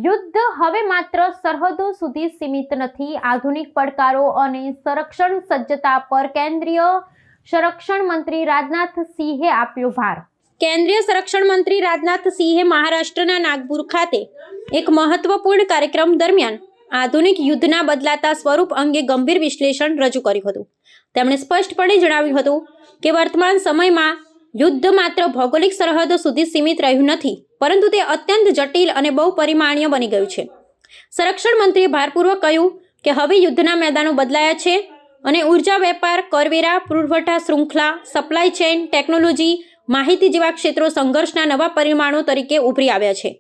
યુદ્ધ હવે માત્ર સરહદો સુધી સીમિત નથી. આધુનિક પડકારો અને સંરક્ષણ સજ્જતા પર કેન્દ્રીય સંરક્ષણ મંત્રી રાજનાથ સિંહે આપ્યો ભાર. કેન્દ્રીય સંરક્ષણ મંત્રી રાજનાથ સિંહે મહારાષ્ટ્રના નાગપુર ખાતે એક મહત્વપૂર્ણ કાર્યક્રમ દરમિયાન આધુનિક યુદ્ધના બદલાતા સ્વરૂપ અંગે ગંભીર વિશ્લેષણ રજૂ કર્યું હતું. તેમણે સ્પષ્ટપણે જણાવ્યું હતું કે વર્તમાન સમયમાં યુદ્ધ માત્ર ભૌગોલિક સરહદો સુધી સીમિત રહ્યું નથી, પરંતુ તે અત્યંત જટિલ અને બહુપરિમાણીય બની ગયું છે. સંરક્ષણ મંત્રીએ ભારપૂર્વક કહ્યું કે હવે યુદ્ધના મેદાનો બદલાયા છે અને ઉર્જા, વેપાર, કરવેરા, પુરવઠા શૃંખલા, સપ્લાય ચેઇન, ટેકનોલોજી, માહિતી જેવા ક્ષેત્રો સંઘર્ષના નવા પરિમાણો તરીકે ઉભરી આવ્યા છે.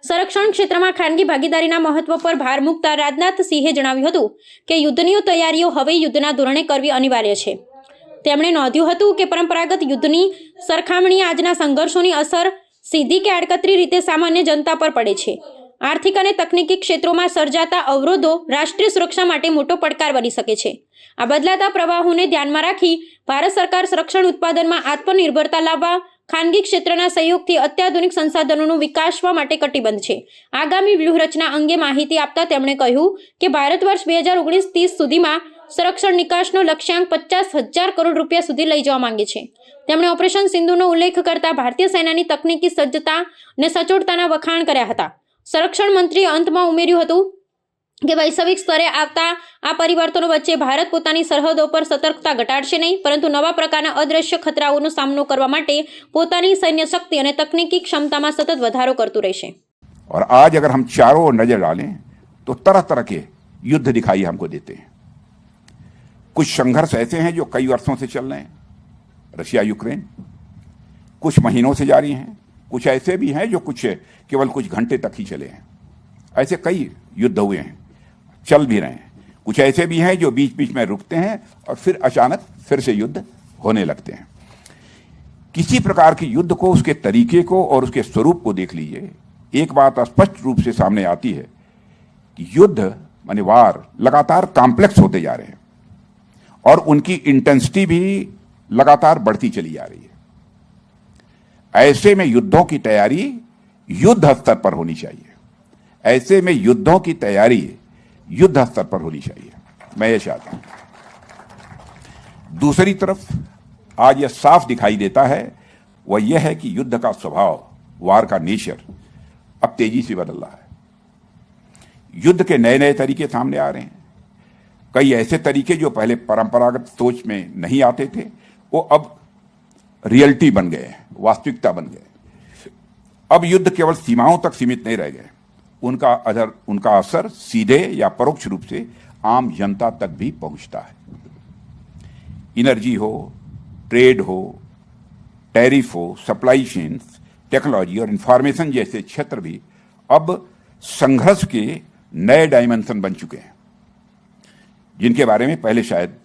સંરક્ષણ ક્ષેત્રમાં ખાનગી ભાગીદારીના મહત્વ પર ભાર મૂકતા રાજનાથ સિંહે જણાવ્યું હતું કે યુદ્ધની તૈયારીઓ હવે યુદ્ધના ધોરણે કરવી અનિવાર્ય છે. તેમણે નોંધ્યું હતું કે પરંપરાગત યુદ્ધની સરખામણીએ આજના સંઘર્ષોની અસર સીધી કે આડકતરી રીતે સામાન્ય જનતા પર પડે છે. આર્થિક અને તકનીકી ક્ષેત્રોમાં સર્જાતા અવરોધો રાષ્ટ્રીય સુરક્ષા માટે મોટો પડકાર બની શકે છે. આ બદલાતા પ્રવાહોને ધ્યાનમાં રાખી ભારત સરકાર સંરક્ષણ ઉત્પાદનમાં આત્મનિર્ભરતા લાવવા ખાનગી ક્ષેત્રના સહયોગથી અત્યાધુનિક સંસાધનોનું વિકાસવા માટે કટિબદ્ધ છે. આગામી વ્યૂહરચના અંગે માહિતી આપતા તેમણે કહ્યું કે ભારત વર્ષ 2019-30 સુધીમાં સંરક્ષણ નિકાસનો લક્ષ્યાંક 50,000 કરોડ રૂપિયા સુધી લઈ જવા માંગે છે. તેમણે ઓપરેશન સિંધુનો ઉલ્લેખ કરતા ભારતીય સેનાની તકનીકી સજ્જતા અને સચોટતાના વખાણ કર્યા હતા. સંરક્ષણ મંત્રીએ અંતમાં ઉમેર્યું હતું કે વૈશ્વિક સ્તરે આવતા આ પરિવર્તનો વચ્ચે ભારત પોતાની સરહદો પર સતર્કતા ઘટાડશે નહીં, પરંતુ નવા પ્રકારના અદ્રશ્ય ખતરાઓનો સામનો કરવા માટે પોતાની સૈન્ય શક્તિ અને તકનીકી ક્ષમતામાં સતત વધારો કરતું રહેશે. और आज अगर हम चारों ओर नजर डालें तो तरह तरह के युद्ध दिखाई हमको देते हैं. कुछ संघर्ष ऐसे हैं जो कई वर्षों से चल रहे हैं, रशिया यूक्रेन, कुछ महीनों से जारी हैं, कुछ ऐसे भी हैं जो केवल कुछ घंटे तक ही चले हैं. ऐसे कई युद्ध हुए हैं, चल भी रहे हैं. कुछ ऐसे भी हैं जो बीच बीच में रुकते हैं और फिर अचानक फिर से युद्ध होने लगते हैं. किसी प्रकार के युद्ध को, उसके तरीके को और उसके स्वरूप को देख लीजिए, एक बात स्पष्ट रूप से सामने आती है कि युद्ध माने वार लगातार कॉम्प्लेक्स होते जा रहे हैं और उनकी इंटेंसिटी भी लगातार बढ़ती चली जा रही है. ऐसे में युद्धों की तैयारी युद्ध स्तर पर होनी चाहिए. ऐसे में युद्धों की तैयारी युद्ध स्तर पर होनी चाहिए, मैं ये चाहता हूं. दूसरी तरफ आज यह साफ दिखाई देता है, वह यह है कि युद्ध का स्वभाव, वार का नेचर अब तेजी से बदल रहा है. युद्ध के नए नए तरीके सामने आ रहे हैं. कई ऐसे तरीके जो पहले परंपरागत सोच में नहीं आते थे, वो अब रियलिटी बन गए, वास्तविकता बन गए. अब युद्ध केवल सीमाओं तक सीमित नहीं रह गए, उनका असर सीधे या परोक्ष रूप से आम जनता तक भी पहुंचता है. एनर्जी हो, ट्रेड हो, टैरिफ हो, सप्लाई चेन्स, टेक्नोलॉजी और इंफॉर्मेशन जैसे क्षेत्र भी अब संघर्ष के नए डायमेंशन बन चुके हैं, जिनके बारे में पहले शायद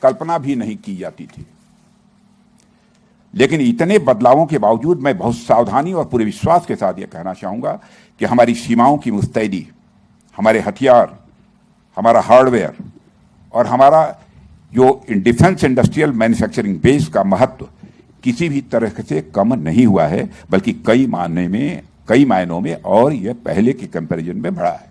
कल्पना भी नहीं की जाती थी. लेकिन इतने बदलावों के बावजूद मैं बहुत सावधानी और पूरे विश्वास के साथ यह कहना चाहूंगा कि हमारी सीमाओं की मुस्तैदी, हमारे हथियार, हमारा हार्डवेयर और हमारा जो डिफेंस इंडस्ट्रियल मैन्युफैक्चरिंग बेस का महत्व किसी भी तरह से कम नहीं हुआ है, बल्कि कई मायनों में और यह पहले के कंपैरिजन में बढ़ा है.